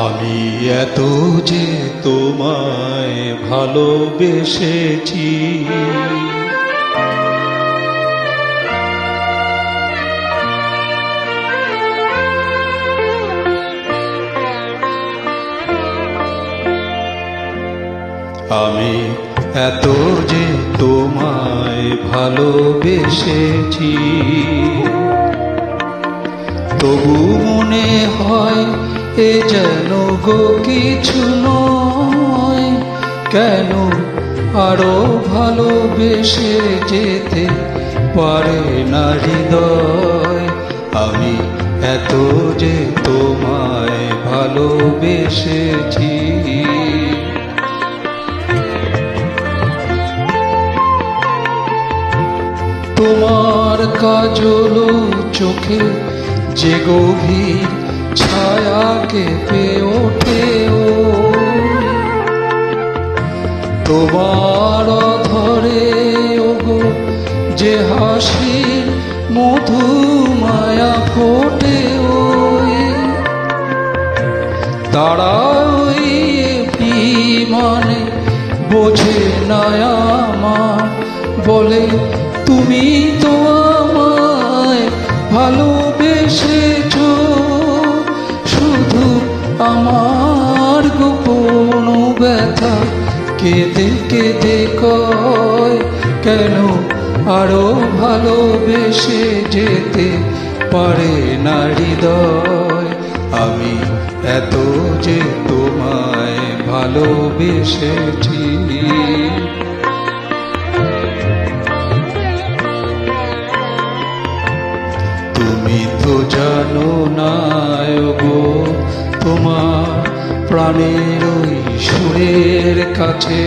আমি এত যে তোমায় ভালোবেসেছি, আমি এত যে তোমায় ভালোবেসেছি, তবু মনে হয় এ যেন গো কিছু নয়। কেন আরো ভালোবেসে যেতে পারে না হৃদয়? আমি এত যে তোমায় ভালোবেসেছি। তোমার কাজল চোখে যে গভীর ছায়া কেঁপে ওঠে, তোমার অধরে ওগো যে হাসির মধু মায়া ফোটে, তারা ওই মানে বোঝে না আমার, বলে তুমি তো আমায় ভালোবেসেছ, শুধু আমার গোপন ব্যথা কেঁদে কেঁদে কয়, কেন আরো ভালোবেসে যেতে পারে না হৃদয়? আমি এত যে তোমায় ভালোবেসেছি। তুমি তো জানো না গো, তোমার প্রাণের ওই সুরের কাছে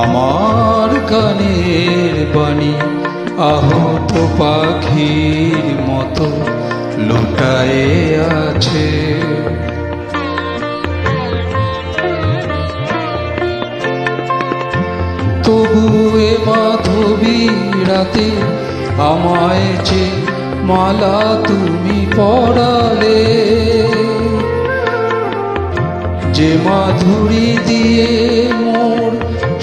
আমার গানের বাণী আহত পাখির মতো লুটায়ে আছে। তবু এ মাধবী রাতে আমায় যে মালা তুমি পরালে, যে মাধুরী দিয়ে মোর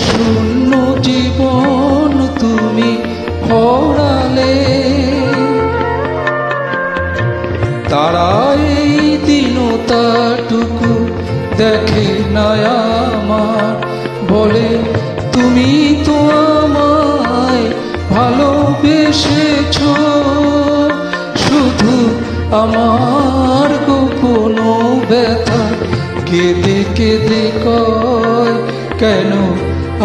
শূন্য জীবন তুমি ভরালে, তারা এই দিনটাটুকু দেখে না আমার, বলে তুমি তো আমায় ভালোবেসেছ, শুধু আমার গোপন ব্যথা কেঁদে কেঁদে কয়, কেন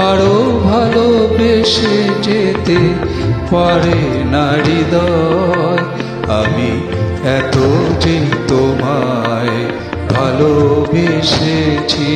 আরো ভালোবেসে যেতে পারে না হৃদয়? আমি এত যে তোমায় ভালোবেসেছি।